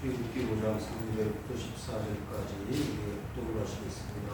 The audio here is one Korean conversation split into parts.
출애굽기 5장 3절부터 14절까지 독을 하시겠습니다.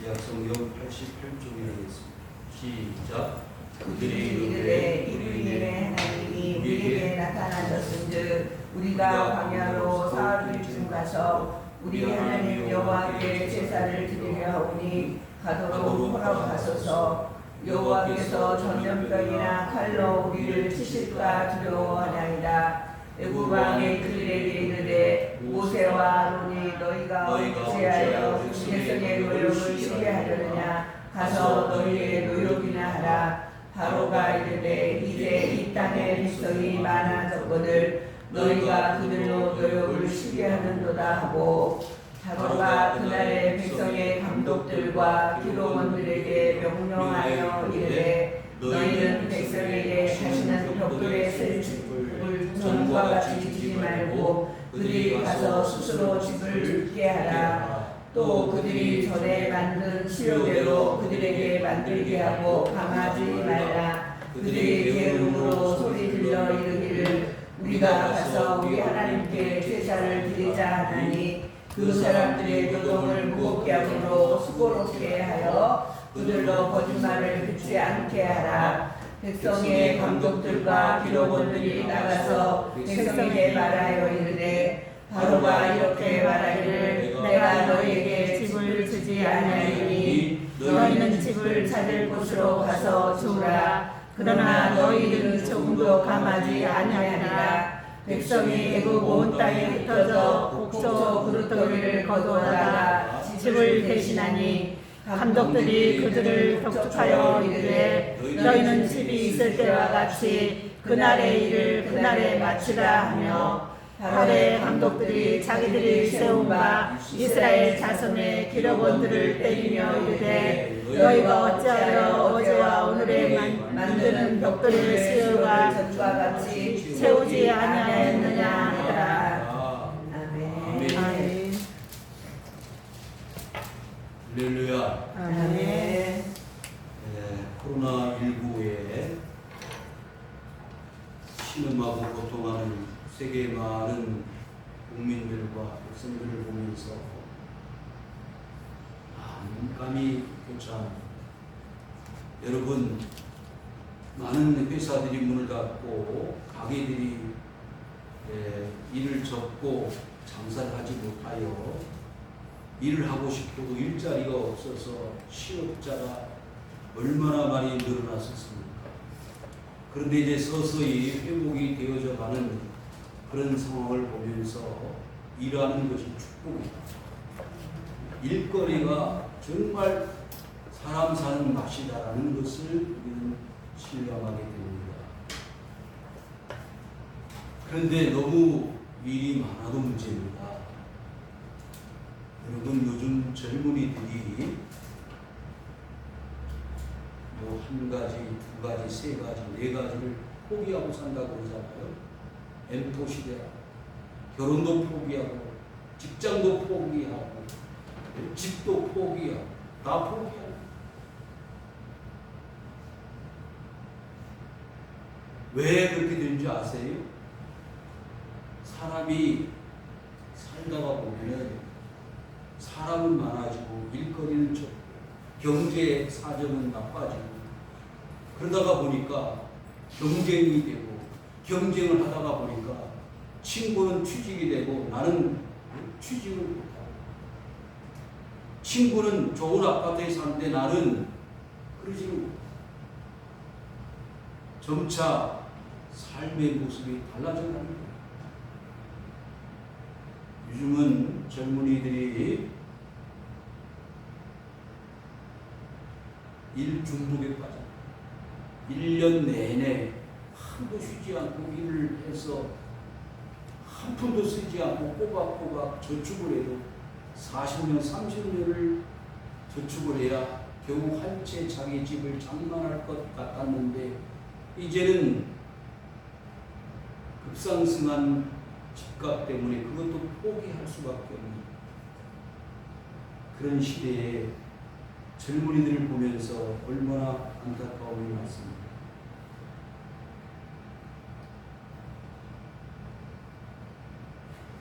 약성경 88쪽에 되겠습니다. 시작. 그들이 이르되 이르기에 하나님이 우리에게 나타나셨은즉 우리가 광야로 사흘 중 가서 우리 하나님 여호와께 제사를 드리려 하오니 가도록 허락하소서. 여호와께서 전염병이나 칼로 우리를 치실까 두려워하나이다. 애굽 왕의 그들에게 이르되 모세와 아론이 너희가 어찌하여 백성의 노력을 쉬게 하려느냐. 가서 너희의 노력이나 하라. 바로가 이르되 이제 이 땅의 백성이 많아졌거늘 너희가 그들로 노력을 쉬게 하는도다 하고, 바로가 그날의 백성의 감독들과 기록원들에게 명령하여 이르되 너희는 백성에게 다시는 벽돌에 쓸 집을 전과 같이 짓지 말고 그들이 가서 스스로 집을 짓게 하라. 또 그들이 전에 만든 시료대로 그들에게 만들게 하고 감하지 말라. 그들이 게으름으로 소리 질러 이르기를 우리가 가서 우리 하나님께 제사를 드리자 하나니 그 사람들의 노동을 무겁게 함으로 수고롭게 하여 그들로 거짓말을 듣지 않게 하라. 백성의 감독들과 기록원들이 나가서 백성에게 말하여 이르되 바로가 이렇게 말하기를 내가 너희에게 집을 주지 아니하리니 너희는 집을 찾을 곳으로 가서 주라. 그러나 너희는 조금도 감하지 아니하리라. 백성이 애굽 온 땅에 흩어져 곡소 그릇더기를 거두어다가 집을 대신하니 감독들이 그들을 격축하여 이르되 너희는 집이 있을 때와 같이 그날의 일을 그날에 마치라 하며, 발의 감독들이 자기들이 세운 바 이스라엘 자손의 기록원들을 때리며 이르되 너희가 어찌하여 어제와 오늘에 만드는 벽돌을 시울과 전과 같이 세우지 아니하였느냐 하더라. 아멘. 아멘. 할렐루야. 아멘. 코로나19에 신음하고 고통하는 세계의 많은 국민들과 백성들을 보면서 감이 교차합니다. 여러분, 많은 회사들이 문을 닫고 가게들이 일을 접고 장사를 하지 못하여 일을 하고 싶어도 일자리가 없어서 실업자가 얼마나 많이 늘어났었습니까? 그런데 이제 서서히 회복이 되어져 가는 그런 상황을 보면서 일하는 것이 축복이다. 일거리가 정말 사람 사는 맛이다라는 것을 우리는 실감하게 됩니다. 그런데 너무 일이 많아도 문제입니다. 여러분, 요즘 젊은이들이 뭐 한 가지, 두 가지, 세 가지, 네 가지를 포기하고 산다고 그러잖아요. M4 시대라. 결혼도 포기하고, 직장도 포기하고, 집도 포기하고, 다 포기하고. 왜 그렇게 되는지 아세요? 사람이 살다가 보면은 사람은 많아지고 일거리는 적고 경제 사정은 나빠지고 그러다가 보니까 경쟁이 되고 경쟁을 하다가 보니까 친구는 취직이 되고 나는 취직을 못하고, 친구는 좋은 아파트에 사는데 나는 그러지 못하고, 점차 삶의 모습이 달라져 갑니다. 요즘은 젊은이들이 일 중독에 빠져 1년 내내 한도 쉬지 않고 일을 해서 한 푼도 쓰지 않고 꼬박꼬박 저축을 해도 40년, 30년을 저축을 해야 겨우 한 채 자기 집을 장만할 것 같았는데 이제는 급상승한 집값 때문에 그것도 포기할 수밖에 없는 그런 시대에 젊은이들을 보면서 얼마나 안타까움이 많습니다.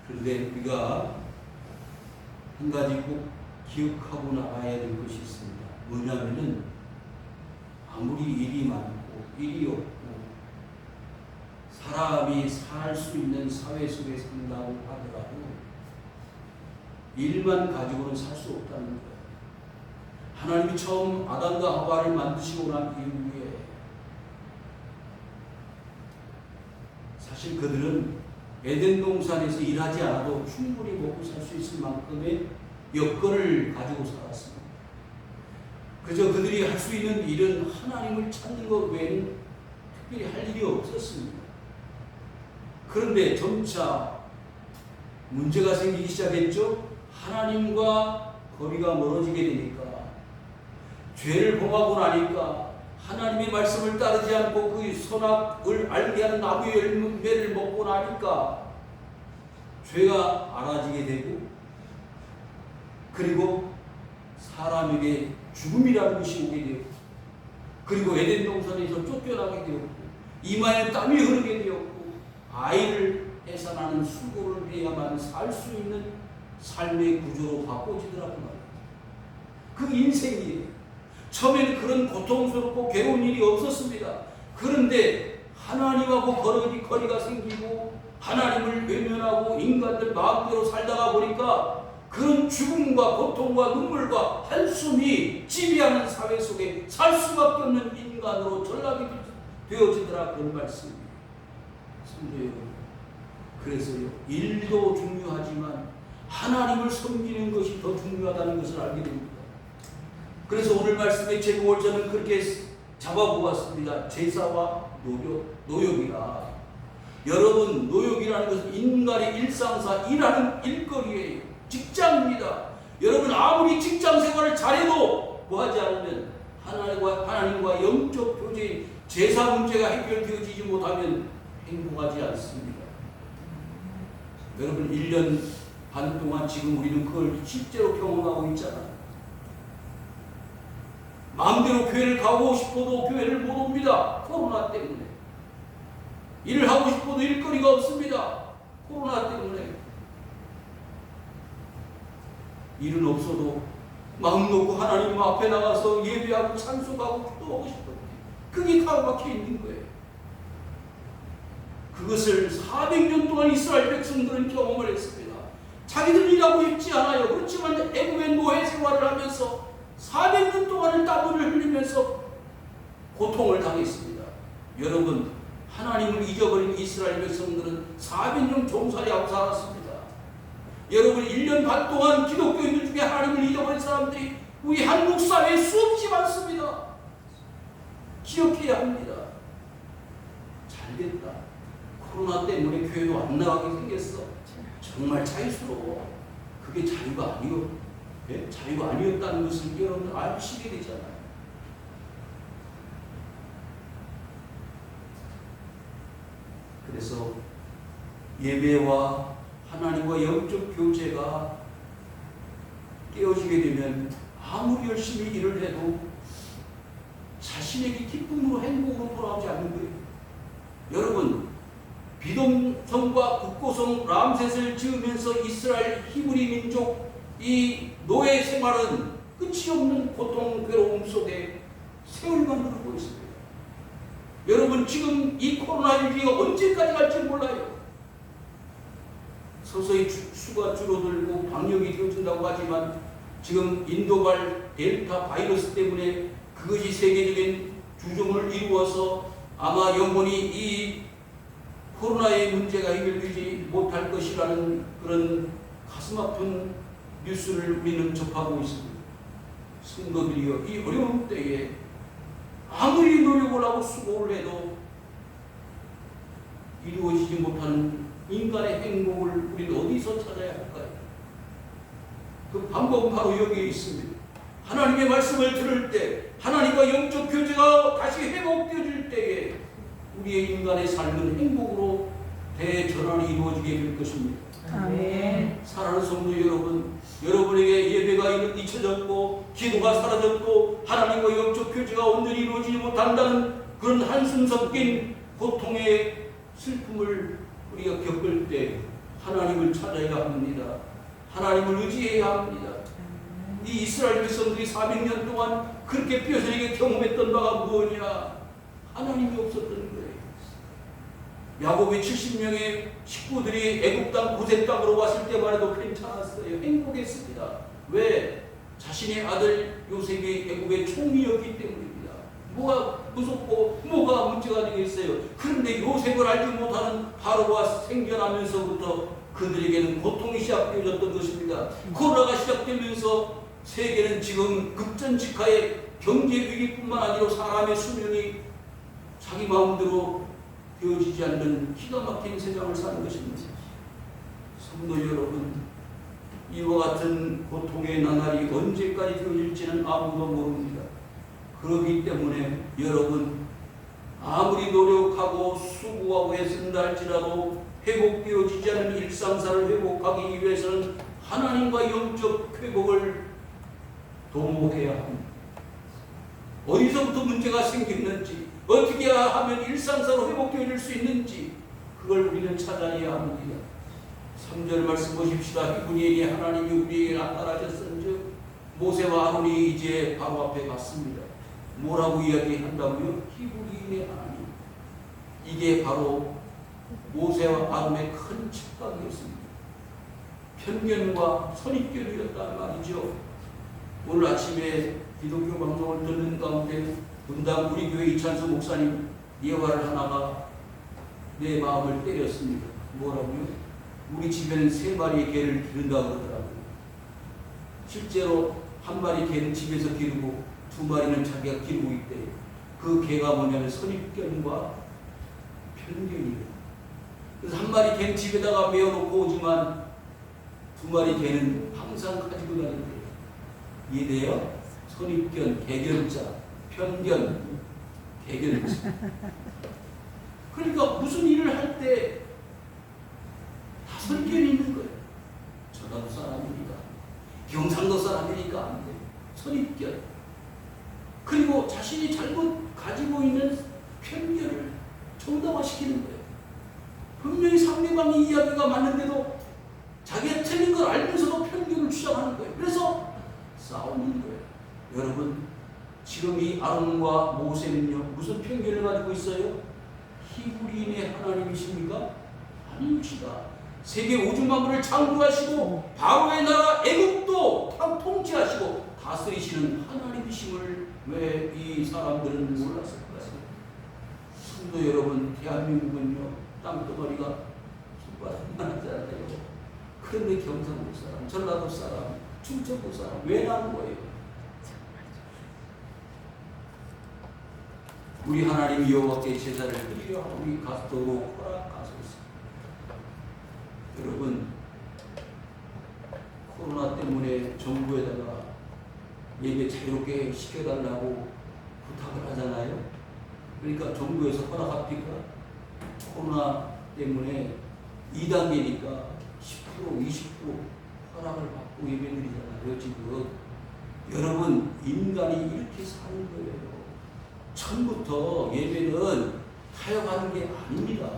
그런데 우리가 한 가지 꼭 기억하고 나가야 될 것이 있습니다. 뭐냐면은 아무리 일이 많고 일이 없고 사람이 살 수 있는 사회 속에 산다고 하더라도 일만 가지고는 살 수 없다는 거예요. 하나님이 처음 아담과 하와를 만드시고 난 이후에 사실 그들은 에덴 동산에서 일하지 않아도 충분히 먹고 살 수 있을 만큼의 여건을 가지고 살았습니다. 그저 그들이 할 수 있는 일은 하나님을 찾는 것 외에는 특별히 할 일이 없었습니다. 그런데 점차 문제가 생기기 시작했죠. 하나님과 거리가 멀어지게 되니까, 죄를 범하고 나니까 하나님의 말씀을 따르지 않고 그 선악을 알게 하는 나무의 열매를 먹고 나니까 죄가 알아지게 되고, 그리고 사람에게 죽음이라는 것이 오게 되었고, 그리고 에덴 동산에서 쫓겨나게 되었고, 이마에 땀이 흐르게 되었고, 아이를 해산하는 수고를 해야만 살 수 있는 삶의 구조로 바꿔지더라고 말이에요. 그 인생이에요. 처음에는 그런 고통스럽고 괴로운 일이 없었습니다. 그런데 하나님하고 거리가 생기고 하나님을 외면하고 인간들 마음대로 살다가 보니까 그런 죽음과 고통과 눈물과 한숨이 지배하는 사회 속에 살 수밖에 없는 인간으로 전락이 되어지더라, 그런 말씀이에요. 성도 여러분, 그래서요, 일도 중요하지만 하나님을 섬기는 것이 더 중요하다는 것을 알게 됩니다. 그래서 오늘 말씀의 제목을 저는 그렇게 잡아보았습니다. 제사와 노역이라. 여러분, 노역이라는 것은 인간의 일상사, 일하는 일거리예요. 직장입니다. 여러분, 아무리 직장 생활을 잘해도 뭐하지 않으면 하나님과 영적 교제인 제사 문제가 해결되어지지 못하면 행복하지 않습니다. 여러분, 1년 반 동안 지금 우리는 그걸 실제로 경험하고 있잖아요. 마음대로 교회를 가고 싶어도 교회를 못 옵니다. 코로나 때문에. 일을 하고 싶어도 일거리가 없습니다. 코로나 때문에. 일은 없어도 마음 놓고 하나님 앞에 나가서 예배하고 찬송하고 기도하고 싶어요. 그게 가로막혀 있는 거예요. 그것을 400년 동안 이스라엘 백성들은 경험을 했습니다. 자기들 일하고 싶지 않아요. 그렇지만 애굽의 노예 생활을 하면서 400년 동안을 땀을 흘리면서 고통을 당했습니다. 여러분, 하나님을 잊어버린 이스라엘 백성들은 400년 종살이하고 살았습니다. 여러분, 1년 반 동안 기독교인들 중에 하나님을 잊어버린 사람들이 우리 한국 사회에 수없이 많습니다. 기억해야 합니다. 잘됐다. 코로나 때문에 교회도 안 나가게 생겼어. 정말 자유스러워. 그게 자유가 아니요. 예? 자유가 아니었다는 것을 여러분들 아시게 되잖아요. 그래서 예배와 하나님과 영적 교제가 깨어지게 되면 아무리 열심히 일을 해도 자신에게 기쁨으로 행복으로 돌아오지 않는 거예요. 여러분, 비동성과 국고성 람셋을 지으면서 이스라엘 히브리 민족 이 노예 생활은 끝이 없는 고통, 괴로움 속에 세월만 흐르고 있습니다. 여러분, 지금 이 코로나19가 언제까지 갈지 몰라요. 서서히 수가 줄어들고 방역이 되어진다고 하지만 지금 인도발 델타 바이러스 때문에 그것이 세계적인 주종을 이루어서 아마 영원히 이 코로나의 문제가 해결되지 못할 것이라는 그런 가슴 아픈 뉴스를 우리는 접하고 있습니다. 성도들이여, 이 어려운 때에 아무리 노력을 하고 수고를 해도 이루어지지 못하는 인간의 행복을 우리는 어디서 찾아야 할까요? 그 방법은 바로 여기에 있습니다. 하나님의 말씀을 들을 때, 하나님과 영적 교제가 다시 회복되어질 때에 우리의 인간의 삶은 행복으로 대전환이 이루어지게 될 것입니다. 아멘. 사랑하는 성도 여러분, 여러분에게 예배가 잊혀졌고 기도가 사라졌고 하나님과 영적 교제가 온전히 이루어지지 못한다는 그런 한숨 섞인 고통의 슬픔을 우리가 겪을 때 하나님을 찾아야 합니다. 하나님을 의지해야 합니다. 이 이스라엘 백성들이 400년 동안 그렇게 뼈저리게 경험했던 바가 무엇이냐? 하나님이 없었던 거예요. 야곱의 70명의 식구들이 애굽 땅 고센 땅으로 왔을 때만 해도 괜찮았어요. 행복했습니다. 왜? 자신의 아들 요셉이 애굽의 총리였기 때문입니다. 뭐가 무섭고 뭐가 문제가 되겠어요. 그런데 요셉을 알지 못하는 바로가 생겨나면서부터 그들에게는 고통이 시작되어졌던 것입니다. 코로나가 시작되면서 세계는 지금 급전직하의 경제 위기뿐만 아니라 사람의 수명이 자기 마음대로 되어지지 않는 기가 막힌 세상을 사는 것입니다. 성도 여러분, 이와 같은 고통의 나날이 언제까지 되어질지는 아무도 모릅니다. 그렇기 때문에 여러분, 아무리 노력하고 수고하고 애쓴다 할지라도 회복되어지지 않은 일상사를 회복하기 위해서는 하나님과 영적 회복을 도모해야 합니다. 어디서부터 문제가 생겼는지, 어떻게 하면 일상사로 회복되어질 수 있는지 그걸 우리는 찾아내야 합니다. 3절 말씀 보십시다. 히브리인의 하나님이 우리에게 나타나셨은즉 모세와 아론이 이제 바로 앞에 갔습니다. 뭐라고 이야기한다고요? 히브리인의 하나님. 이게 바로 모세와 아론의 큰 착각이었습니다. 편견과 선입견이었단 말이죠. 오늘 아침에 기독교 방송을 듣는 가운데 분당 우리 교회 이찬수 목사님 예화를 하나가 내 마음을 때렸습니다. 뭐라고요? 우리 집에는 3마리의 개를 기른다고 그러더라고요. 실제로 1마리 개는 집에서 기르고 2마리는 자기가 기르고 있대요. 그 개가 뭐냐면 선입견과 편견이에요. 그래서 1마리 개는 집에다가 메어놓고 오지만 2마리 개는 항상 가지고 다닌대요. 이해돼요? 선입견, 개견자, 편견, 개견자. 그러니까 무슨 일을 할 때 다 선견이 있는 거예요. 전라도 사람이니까, 경상도 사람이니까 안 돼요. 선입견. 그리고 자신이 잘못 가지고 있는 편견을 정당화시키는 거예요. 분명히 상대방의 이야기가 맞는데도 자기가 틀린 걸 알면서도 편견을 주장하는 거예요. 그래서 싸우는 거예요. 여러분, 지금 이 아론과 모세는요, 무슨 편견을 가지고 있어요? 히브리인의 하나님이십니까? 아닙니다. 세계 우주 만물을 창조하시고 바로의 나라 애굽도 통치하시고 다스리시는 하나님이심을 왜 이 사람들은 몰랐을까요? 성도 여러분, 대한민국은요, 땅덩어리가 숟가락만 하잖아요. 그런데 경상도 사람, 전라도 사람, 충청도 사람 왜 나는 거예요? 우리 하나님 여호와께 제사를 드리려 하오니 가도록 허락하소서. 여러분, 코로나 때문에 정부에다가 예배 자유롭게 시켜달라고 부탁을 하잖아요. 그러니까 정부에서 허락합니까? 코로나 때문에 2단계니까 10%, 20% 허락을 받고 예배드리잖아요. 지금 여러분, 인간이 이렇게 사는 거예요. 처음부터 예배는 타협하는 게 아닙니다.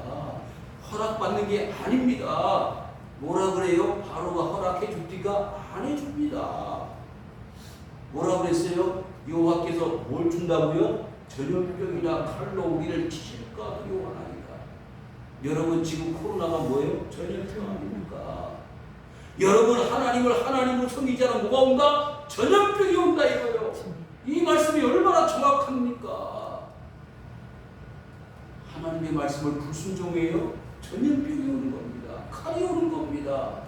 허락받는 게 아닙니다. 뭐라 그래요? 바로가 허락해 줍니까? 안 해줍니다. 뭐라 그랬어요? 여호와께서 뭘 준다고요? 전염병이나 칼로 우리를 치실까 두려워하나이다. 여러분, 지금 코로나가 뭐예요? 전염병 아닙니까? 여러분, 하나님을 하나님으로 섬기지 않으면 뭐가 온다? 전염병이 온다 이거예요. 이 말씀이 얼마나 정확합니까? 하나님의 말씀을 불순종해요? 전염병이 오는 겁니다. 칼이 오는 겁니다.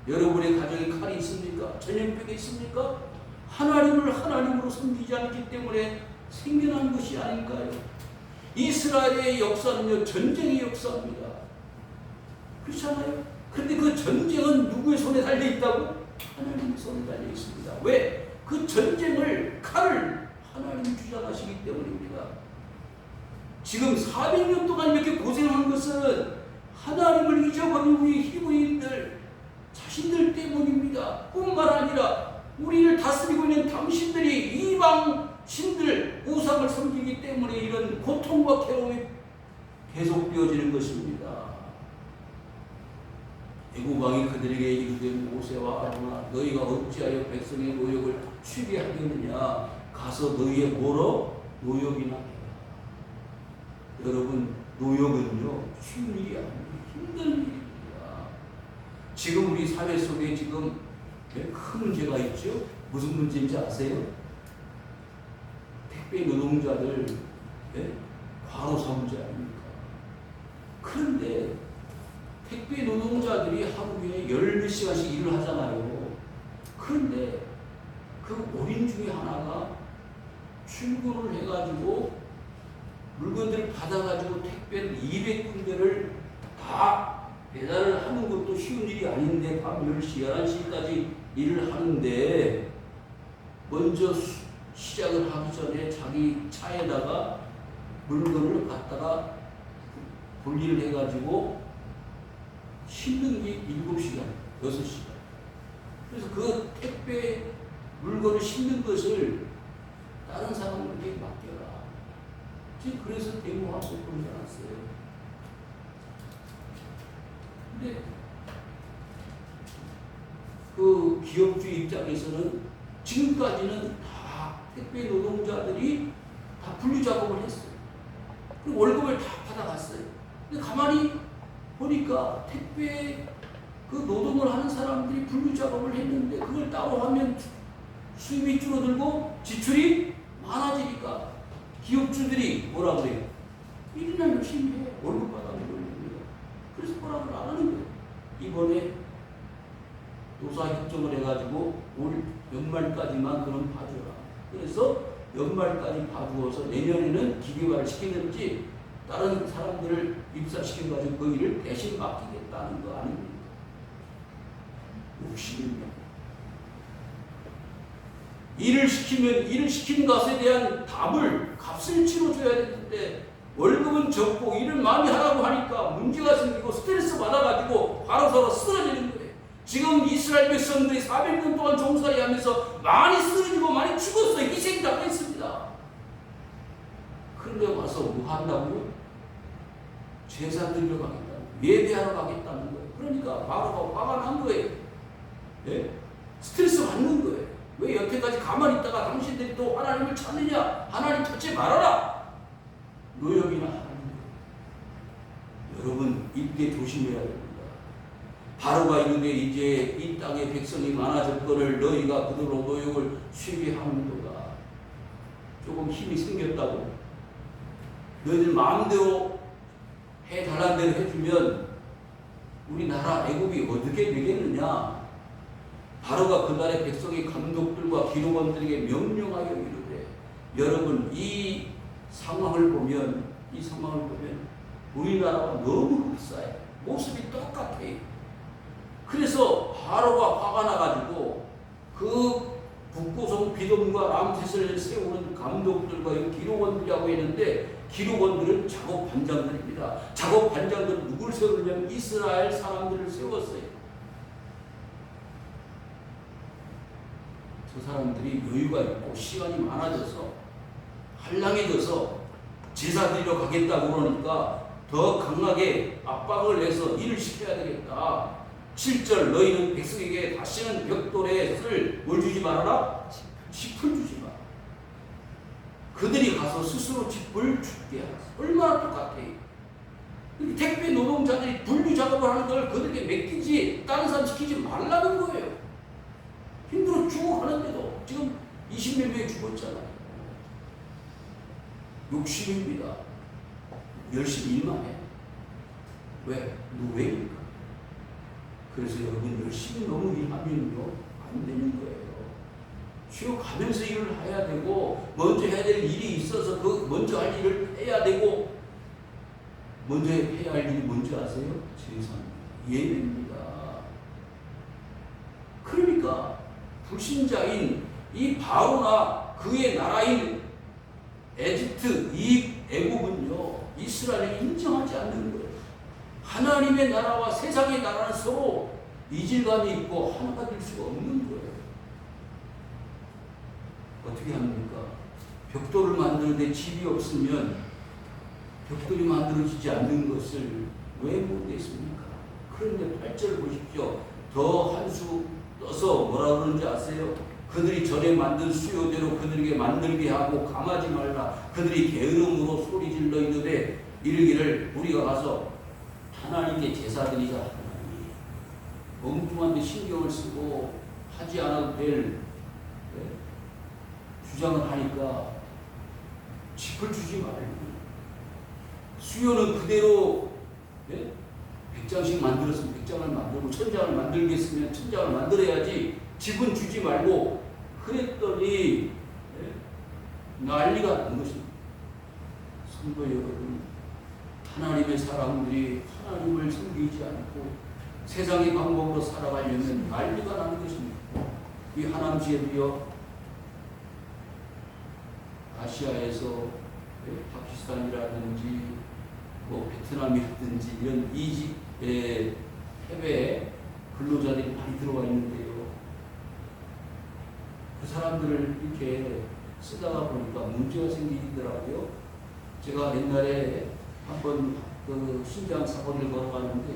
여러분의 가정에 칼이 있습니까? 전염병이 있습니까? 하나님을 하나님으로 섬기지 않기 때문에 생겨난 것이 아닌가요? 이스라엘의 역사는요, 전쟁의 역사입니다. 그렇잖아요? 그런데 그 전쟁은 누구의 손에 달려 있다고? 하나님의 손에 달려 있습니다. 왜? 그 전쟁을, 칼을 하나님이 주장하시기 때문입니다. 지금 400년 동안 이렇게 고생한 것은 하나님을 잊어버린 우리 히브리인들 자신들 때문입니다. 뿐만 아니라 우리를 다스리고 있는 당신들이 이방 신들 우상을 섬기기 때문에 이런 고통과 괴로움이 계속되어지는 것입니다. 애굽왕이 그들에게 이르되 모세와 아로나 너희가 어찌하여 백성의 노역을 쉬게 하겠느냐 가서 너희의 뭐로 노역이나 해라. 여러분 노역은요 쉬운 일이 아니에요. 힘든 일입니다. 지금 우리 사회 속에 지금 큰 문제가 있죠. 무슨 문제인지 아세요? 택배 노동자들 과로사 문제 아닙니까? 그런데 택배 노동자들이 하루에 10몇 시간씩 일을 하잖아요. 그런데 그 올인 중에 하나가 출근을 해가지고 물건들을 받아가지고 택배를 200군데를 다 배달을 하는 것도 쉬운 일이 아닌데 밤 10시, 11시까지 일을 하는데 먼저 시작을 하기 전에 자기 차에다가 물건을 갖다가 분리를 해가지고 싣는 게 7시간, 6시간. 그래서 그 택배 물건을 싣는 것을 다른 사람에게 맡겨라. 지금 그래서 데모하고 그러지 않았어요. 근데 그 기업주 입장에서는 지금까지는 다 택배 노동자들이 다 분류 작업을 했어요. 그리고 월급을 다 받아갔어요. 근데 가만히 보니까 택배 그 노동을 하는 사람들이 분류 작업을 했는데 그걸 따로 하면 수입이 줄어들고 지출이 많아지니까 기업주들이 뭐라 그래요? 일이나 열심히 해. 월급 받아가는 겁니다. 그래서 뭐라고 안 하는 거예요. 이번에 노사 협정을 해가지고 올 연말까지만 그럼 봐줘라. 그래서 연말까지 봐주어서 내년에는 기계화를 시키는지 다른 사람들을 입사시켜가지고 그 일을 대신 맡기겠다는 거 아닙니까? 욕심입니다. 일을 시키면 일을 시킨 것에 대한 값을 치러줘야 되는데 월급은 적고 일을 많이 하라고 하니까 문제가 생기고 스트레스 받아가지고 바로 서로 쓰러지는 거예요. 지금 이스라엘 백성들이 400년 동안 종살이 하면서 많이 쓰러지고 많이 죽었어요. 희생당했습니다. 그런데 와서 뭐 한다고요? 제사 드리러 가겠다. 예배하러 가겠다는 거예요. 그러니까 바로가 화가 난 거예요. 네? 스트레스 받는 거예요. 왜 여태까지 가만히 있다가 당신들이 또 하나님을 찾느냐? 하나님 찾지 말아라. 노역이나 하는 거예요. 여러분 이때 조심해야 됩니다. 바로가 이르되 이제 이 땅에 백성이 많아졌거늘 너희가 그들로 노역을 쉬게 하는도다. 조금 힘이 생겼다고 너희들 마음대로 해달라는 대로 해주면 우리나라 애국이 어떻게 되겠느냐. 바로가 그날의 백성의 감독들과 기록원들에게 명령하여 이르되 여러분 이 상황을 보면 우리나라와 너무 흡사해. 모습이 똑같아요. 그래서 바로가 화가 나가지고 그 북고성 비돔과 람셋을 세우는 감독들과 기록원들이라고 했는데 기록원들은 작업 반장들입니다. 작업 반장들은 누굴 세우냐면 이스라엘 사람들을 세웠어요. 그 사람들이 여유가 있고 시간이 많아져서 한량해져서 제사 드리러 가겠다고 그러니까 더 강하게 압박을 해서 일을 시켜야 되겠다. 7절 너희는 백성에게 다시는 벽돌에 뭘 주지 말아라? 짚을 주지 마라. 그들이 가서 스스로 짚을 죽게 하라. 얼마나 똑같아요. 택배 노동자들이 분류 작업을 하는 걸 그들에게 맡기지 다른 사람 시키지 말라는 거예요. 힘들어 죽어가는데도 지금 20몇 명이 죽었잖아요. 욕심입니다. 열심히 일만 해. 왜? 노예니까. 그래서 여러분 열심히 너무 일하면요 안 되는 거예요. 쉬어가면서 일을 해야 되고 먼저 해야 될 일이 있어서 그 먼저 할 일을 해야 되고 먼저 해야 할 일이 뭔지 아세요? 제사입니다. 예배입니다. 그러니까 불신자인 이 바로나 그의 나라인 에집트, 이 애국은요 이스라엘을 인정하지 않는 거예요. 하나님의 나라와 세상의 나라는 서로 이질감이 있고 하나가 될 수가 없는 거예요. 어떻게 합니까? 벽돌을 만드는데 집이 없으면 벽돌이 만들어지지 않는 것을 왜 모르겠습니까? 그런데 8절 보십시오. 더 한 수 떠서 뭐라 그러는지 아세요? 그들이 전에 만든 수요대로 그들에게 만들게 하고 감하지 말라. 그들이 게으름으로 소리질러 이르되 이르기를 우리가 가서 하나님께 제사드리자. 하나님 엉뚱한 데 신경을 쓰고 하지 않아도 될 주장을 하니까 짚을 주지 말고 수요는 그대로 100장씩 만들었으면 100장을 만들고 1000장을 만들겠으면 1000장을 만들어야지 집은 주지 말고 그랬더니 난리가 난 것입니다. 성도 여러분, 하나님의 사람들이 하나님을 섬기지 않고 세상의 방법으로 살아가려면 난리가 나는 것입니다. 이 하남시에도요, 아시아에서 파키스탄이라든지 뭐 베트남이라든지 이런 이집 해외에 근로자들이 많이 들어와 있는데요. 그 사람들을 이렇게 쓰다가 보니까 문제가 생기더라고요. 제가 옛날에 한번 그 신장 사거리를 걸어가는데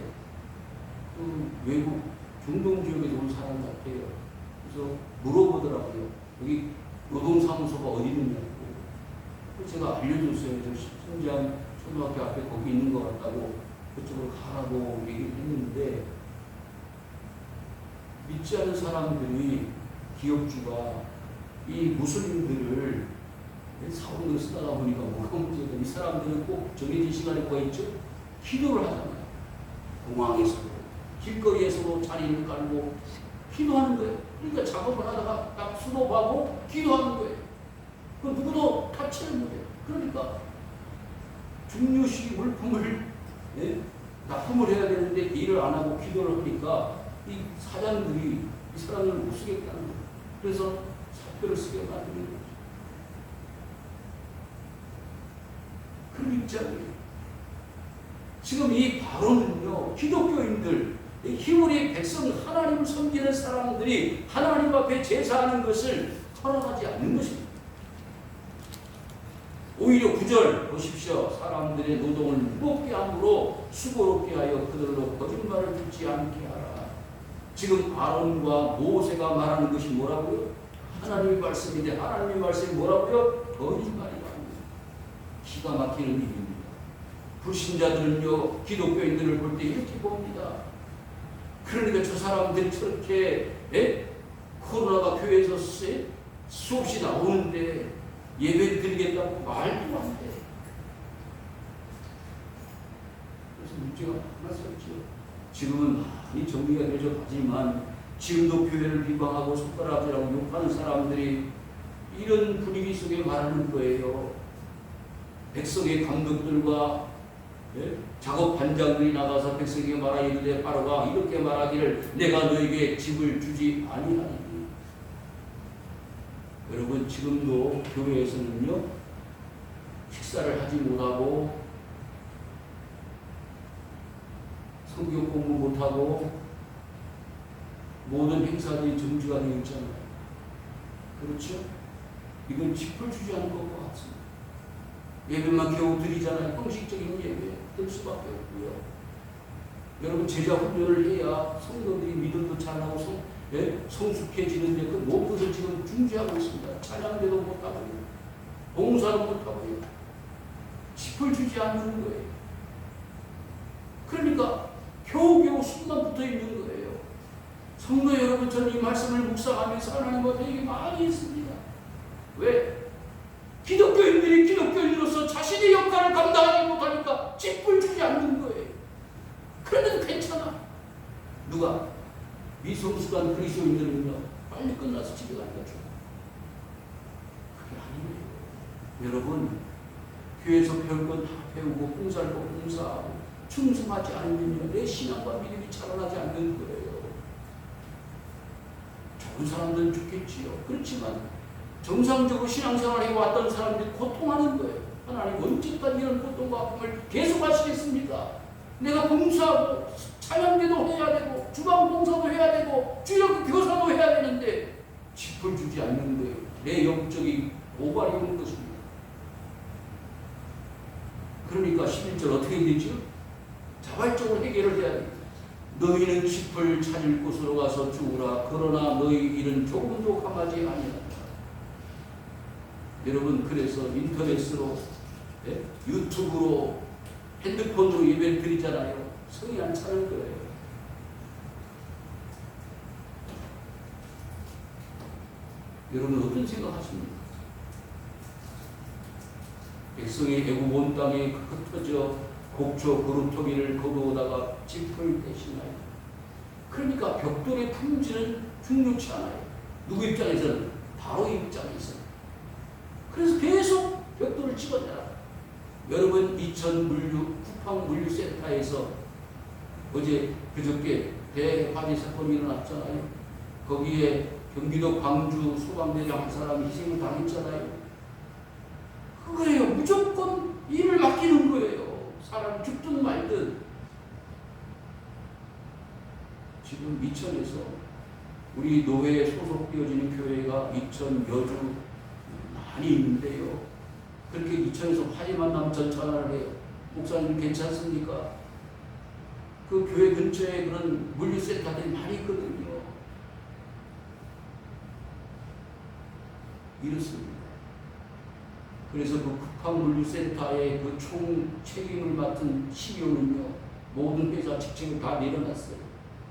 그 외국 중동 지역에서 온 사람 같아요. 그래서 물어보더라고요. 여기 노동사무소가 어디 있느냐고. 제가 알려줬어요. 저 신장 초등학교 앞에 거기 있는 것 같다고 그쪽으로 가라고 얘기를 했는데 믿지 않는 사람들이 기업주가 이 무슬림들을 사원으로 쓰다가 보니까 뭐가 문제가 이 사람들은 꼭 정해진 시간에 뭐 있죠? 기도를 하잖아요. 공항에서도 길거리에서도 자리를 깔고 기도하는 거예요. 그러니까 작업을 하다가 딱 수도하고 기도하는 거예요. 그 누구도 다치는 거예요. 그러니까 중요시 물품을 납품을 해야 되는데 일을 안 하고 기도를 하니까 이 사장들이 이 사람을 못 쓰겠다는 거예요. 그래서 사표를 쓰게 만드는 거죠. 그런 입장이에요. 지금 이 발언은요, 기독교인들, 히브리 백성 하나님을 섬기는 사람들이 하나님 앞에 제사하는 것을 허락하지 않는 것입니다. 오히려 9절 보십시오. 사람들의 노동을 무겁게 함으로 수고롭게 하여 그들로 거짓말을 듣지 않게 하라. 지금 아론과 모세가 말하는 것이 뭐라고요? 하나님의 말씀인데 하나님의 말씀이 뭐라고요? 거짓말이라고. 기가 막히는 일입니다. 불신자들은요, 기독교인들을 볼 때 이렇게 봅니다. 그러니까 저 사람들이 저렇게 코로나가 교회에서 수없이 나오는데 예배를 드리겠다고 말도 안 돼. 그래서 문제가 많았었죠. 지금은 많이 정리가 되죠. 하지만 지금도 교회를 비방하고 손가락질하고 욕하는 사람들이 이런 분위기 속에 말하는 거예요. 백성의 감독들과 작업 반장들이 나가서 백성에게 말하 이르되 바로가 이렇게 말하기를 내가 너에게 집을 주지 아니하니. 여러분 지금도 교회에서는요 식사를 하지 못하고 성경 공부 못하고 모든 행사들이 정지가 되어 있잖아요. 그렇죠? 이건 짚을 주지 않을 것 같습니다. 예배만 겨우 드리잖아요. 형식적인 예배 될 수밖에 없고요. 여러분 제자 훈련을 해야 성도들이 믿음도 잘하고 성숙해지는데 그 무엇을 지금 중지하고 있습니다. 찬양대도 못하고요. 봉사도 못하고요. 짚을 주지 않는 거예요. 그러니까 겨우겨우 숨만 붙어 있는 거예요. 성도 여러분, 저는 이 말씀을 묵상하면서 하나님 앞에 얘기 많이 했습니다. 왜? 기독교인들이 기독교인으로서 자신의 역할을 감당하지 못하니까 짚을 주지 않는 거예요. 그런데도 괜찮아. 누가? 미성숙한 그리스도인들은요 빨리 끝나서 집에 가니까 좋아. 그게 아니에요. 여러분 교회에서 배울 건 다 배우고 봉사할 거 봉사하고 충성하지 않으면 내 신앙과 믿음이 자라나지 않는 거예요. 좋은 사람들은 좋겠지요. 그렇지만 정상적으로 신앙생활을 해왔던 사람들이 고통하는 거예요. 하나님 언제까지 이런 고통과 아픔을 계속 하시겠습니까? 내가 봉사하고 찬양대도 해야 되고 주방 봉사도 해야 되고 주역 교사도 해야 되는데 짚을 주지 않는 거예요. 내 영적인 고발이 오는 것입니다. 그러니까 11절 어떻게 되죠? 자발적으로 해결을 해야 됩니다. 너희는 짚을 찾을 곳으로 가서 죽으라. 그러나 너희 일은 조금도 감하지 아니하리라. 여러분, 그래서 인터넷으로, 유튜브로, 핸드폰으로 예배를 드리잖아요. 성이 안 차는 거예요. 여러분 어떤 생각하십니까? 백성이 애굽 온 땅에 흩어져 곡초 그루터기를 거두어다가 짚을 대신하여. 그러니까 벽돌의 품질은 중요치 않아요. 누구 입장에서는? 바로 입장에서. 그래서 계속 벽돌을 찍어내라. 여러분, 이천 쿠팡 물류센터에서 어제 그저께 대화재 사건이 일어났잖아요. 거기에 경기도 광주 소방대장 한 사람이 희생을 당했잖아요. 그거예요. 무조건 일을 맡기는 거예요. 사람 죽든 말든. 지금 이천에서 우리 노회에 소속되어지는 교회가 이천, 여주 많이 있는데요. 그렇게 이천에서 화재만 나면 전 전화를 해요. 목사님 괜찮습니까? 그 교회 근처에 그런 물류센터들이 많이 있거든요. 이렇습니다. 그래서 그 쿠팡물류센터의 그 총 책임을 맡은 CEO는요, 모든 회사 직책을 다 내려놨어요.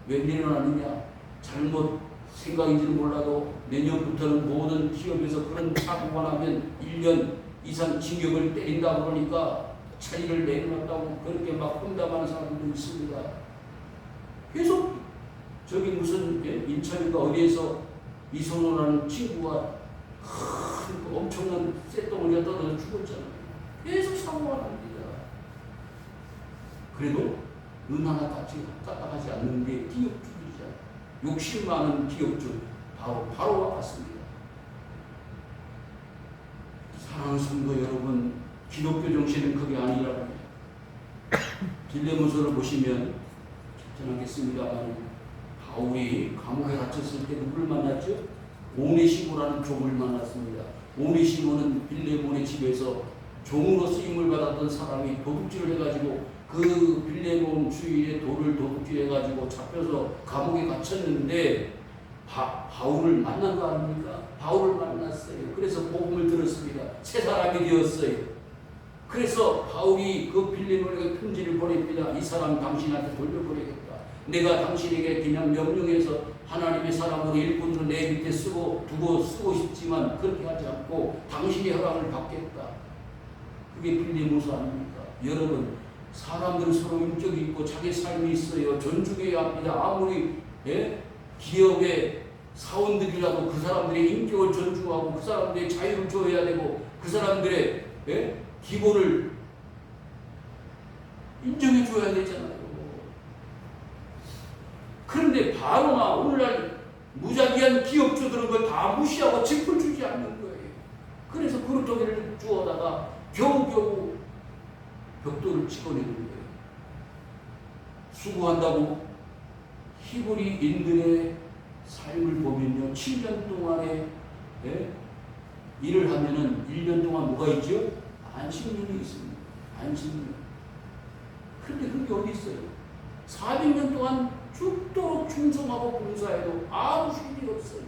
왜 내려놨느냐? 잘못 생각인지는 몰라도 내년부터는 모든 기업에서 그런 사고가 나면 1년 이상 징역을 때린다 그러니까 차이를 내려놨다고 그렇게 막 혼담하는 사람들도 있습니다. 계속 저기 무슨 인천인가 어디에서 이선호라는 친구가 큰 엄청난 쇳덩어리가 떨어져 죽었잖아요. 계속 사고가 납니다. 그래도 눈 하나 까딱하지 않는 게 기업주의자. 욕심 많은 기업주 바로 왔습니다. 사랑하는 성도 여러분, 기독교 정신은 그게 아니라고 해요. 딜레몬서를 보시면 전하겠습니다만, 바울이 감옥에 갇혔을 때 누구를 만났죠? 오네시모라는 종을 만났습니다. 오네시모는 빌레몬의 집에서 종으로 쓰임을 받았던 사람이 도둑질을 해가지고 그 빌레몬 주인의 돌을 도둑질해가지고 잡혀서 감옥에 갇혔는데 바울을 만난 거 아닙니까? 바울을 만났어요. 그래서 복음을 들었습니다. 새 사람이 되었어요. 그래서 바울이 그 빌레몬에게 편지를 보냅니다. 이 사람 당신한테 돌려보내겠다. 내가 당신에게 그냥 명령해서 하나님의 사람으로 일꾼으로 내 밑에 쓰고 싶지만 그렇게 하지 않고 당신의 허락을 받겠다. 그게 빌레몬서 아닙니까? 여러분, 사람들은 서로 인격이 있고 자기 삶이 있어요. 존중해야 합니다. 아무리 기업의 사원들이라도 그 사람들의 인격을 존중하고 그 사람들의 자유를 줘야 되고 그 사람들의 기본을 인정해 줘야 되잖아요. 그런데 바로나 오늘날 무작위한 기업주들은 그걸 다 무시하고 짚을 주지 않는 거예요. 그래서 그릇더기를 주워다가 겨우겨우 벽돌을 찍어내는 거예요. 수고한다고 히브리인들의 삶을 보면요, 7년 동안에 일을 하면은 1년 동안 뭐가 있죠? 안식년이 있습니다. 안식년. 그런데 그게 어디 있어요? 400년 동안 죽도록 충성하고 봉사해도 아무 쉴이 없어요.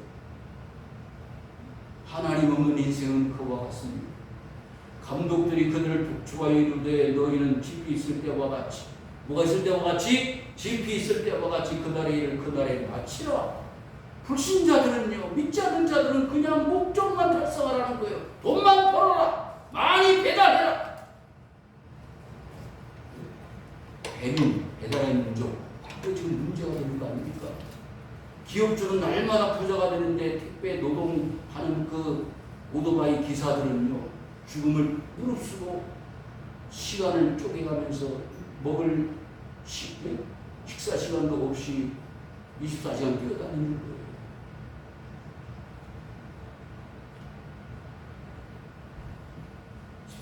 하나님 없는 인생은 그와 같습니다. 감독들이 그들을 독촉하여 이르되 너희는 집이 있을 때와 같이, 뭐가 있을 때와 같이? 집이 있을 때와 같이 그날의 일을 그날에 마치라. 불신자들은요, 믿지 않는 자들은 그냥 목적만 달성하라는 거예요. 돈만 벌어라, 많이 배달해라. 배달의 민족, 또 지금 문제가 되는 거 아닙니까? 기업주는 날마다 부자가 되는데 택배 노동하는 그 오토바이 기사들은요, 죽음을 무릅쓰고 시간을 쪼개가면서 먹을 식사 시간도 없이 24시간 뛰어다니는 거예요.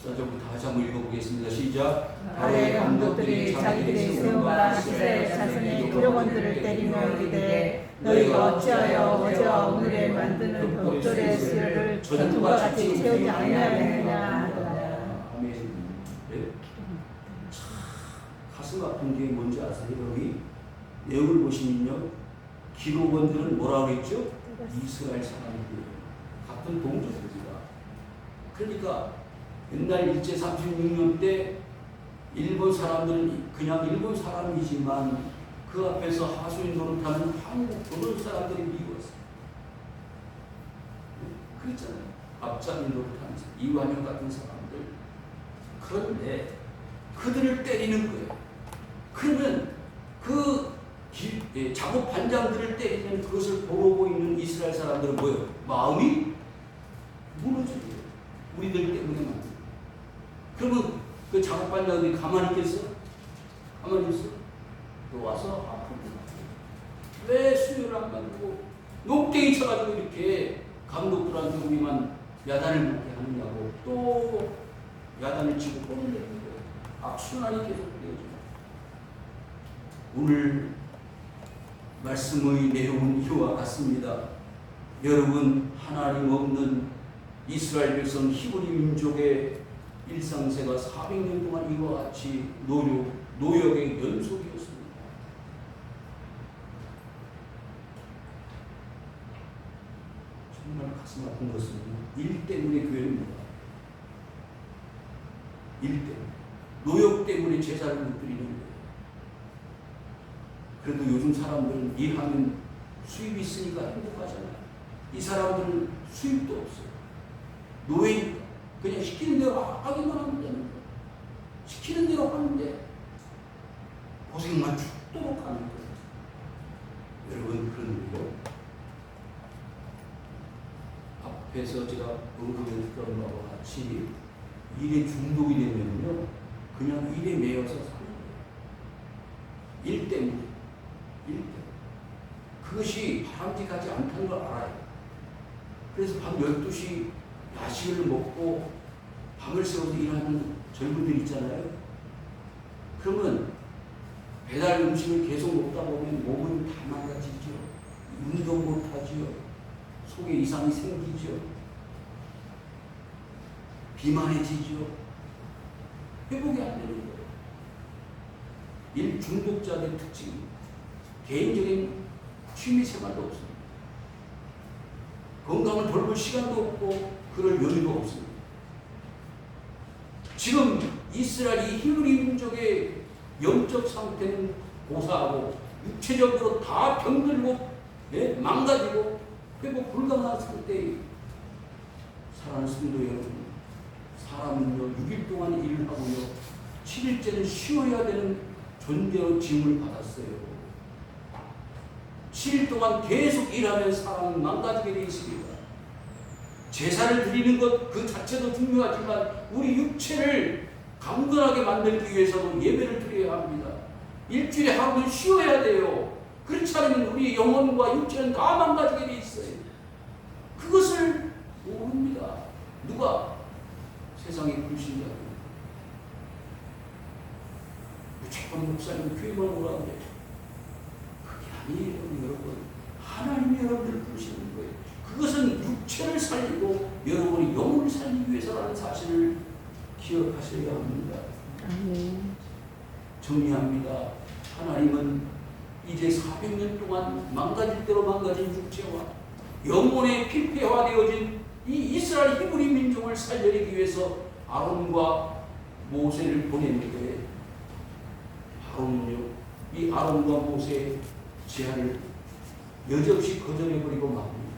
저부터 다시 한번 읽어보겠습니다. 시작. 아래 감독들이 자기들의 세움과 이스라엘 자손의 기록원들을 때리며 이르되 너희가 어찌하여 어제와 오늘에 만드는 벽돌의 수요를 전투와 같이 채우지 아니하였느냐 하더라. 아멘. 네? 가슴 아픈 게 뭔지 아세요? 내용을 보시면요, 기록원들은 뭐라고 그랬죠? 이스라엘 사람들이에요. 같은 동족입니다. 그러니까 옛날 일제 36년 때 일본 사람들은 그냥 일본 사람이지만 그 앞에서 하수인 노릇하는 한국 도른 사람들이 미웠어요. 그랬잖아요. 앞잡이 노릇하는 사람, 이완용 같은 사람들. 그런데 그들을 때리는 거예요. 그러면 작업 반장들을 때리는 그것을 보고 있는 이스라엘 사람들은 뭐예요? 마음이 무너져요. 우리들 때문에 만든. 그러면 그 작업 반장들이 가만히 있겠어? 가만히 있어? 또 와서 아프구나. 왜 수요를 안 만들고 녹대기 쳐가지고 이렇게 감독들한테 우리만 야단을 먹게 하느냐고 또 야단을 치고 꼴을 내는 거예요. 악순환이 계속되어져요. 오늘 말씀의 내용은 이와 같습니다. 여러분, 하나님 없는 이스라엘 백성 히브리 민족의 일상세가 400년 동안 이와 같이 노역의 연속이었습니다. 정말 가슴 아픈 것은 일 때문에 교회입니다. 일 때문에. 노역 때문에 제사를 못 드리는 거예요. 그래도 요즘 사람들은 일하면 수입이 있으니까 행복하잖아요. 이 사람들은 수입도 없어요. 노예니까. 그냥 시키는 대로 하기만 하면 되는 거예요. 시키는 대로 하는데 고생만 죽도록 하는 거예요. 여러분, 그런 거예요. 앞에서 제가 언급했던 바와 같이 일에 중독이 되면요, 그냥 일에 매여서 사는 거예요. 일 때문에. 그것이 바람직하지 않다는 걸 알아요. 그래서 밤 12시 야식을 먹고 밤을 새워서 일하는 젊은들 있잖아요. 그러면 배달 음식을 계속 먹다 보면 몸은 다 망가지죠. 운동 못하지요. 속에 이상이 생기죠. 비만해지죠. 회복이 안 되는 거예요. 일 중독자들의 특징입니다. 개인적인 취미 생활도 없습니다. 건강을 돌볼 시간도 없고 그럴 여유도 없습니다. 지금 이스라엘이 히브리 민족의 영적 상태는 고사하고 육체적으로 다 병들고 망가지고 회복 불가능한 상태에 사랑하는 성도 여러분, 사람은요 6일 동안 일을 하고요 7일째는 쉬어야 되는 존재로 지음을 받았어요. 7일 동안 계속 일하면 사람은 망가지게 되어 있습니다. 제사를 드리는 것 그 자체도 중요하지만 우리 육체를 강건하게 만들기 위해서도 예배를 드려야 합니다. 일주일에 하루는 쉬어야 돼요. 그렇지 않으면 우리 영혼과 육체는 다 망가지게 되어 있어요. 그것을 모릅니다. 누가? 세상의 불신자들. 무조건 목사님 교회만 오라고 해요. 아니에요, 여러분. 하나님이 여러분들을 부르시는 거예요. 그것은 육체를 살리고 여러분이 영혼을 살리기 위해서라는 사실을 기억하셔야 합니다. 정리합니다. 하나님은 이제 400년 동안 망가질 대로 망가진 육체와 영혼의 필패화되어진 이 이스라엘 히브리 민족을 살려내기 위해서 아론과 모세를 보냈는데 이 아론과 모세의 제안을 여지없이 거절해버리고 맙니다.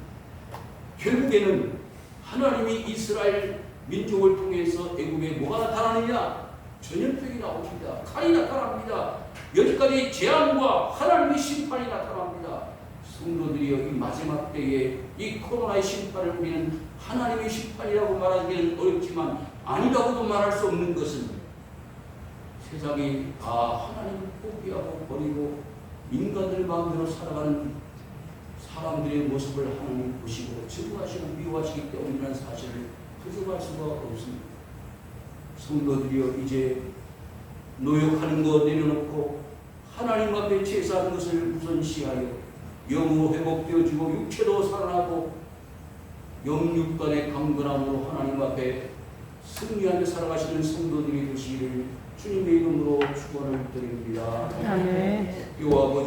결국에는 하나님이 이스라엘 민족을 통해서 애굽에 뭐가 나타나느냐? 전염병이 나옵니다. 칼이 나타납니다. 여기까지 재앙과 하나님의 심판이 나타납니다. 성도들이여, 이 마지막 때에 이 코로나의 심판을 우리는 하나님의 심판이라고 말하기는 어렵지만 아니라고도 말할 수 없는 것은 세상이 하나님을 포기하고 버리고 인간들 마음대로 살아가는 사람들의 모습을 하나님 보시고 증오하시고 미워하시기 때문이라는 사실을 부정할 수가 없습니다. 성도들이여, 이제 노역하는 것 내려놓고 하나님 앞에 제사하는 것을 우선시하여 영으로 회복되어지고 육체도 살아나고 영육간의 강건함으로 하나님 앞에 승리하며 살아가시는 성도들이 되시기를 주님의 이름으로 축원을 드립니다. 아멘. 이 아버지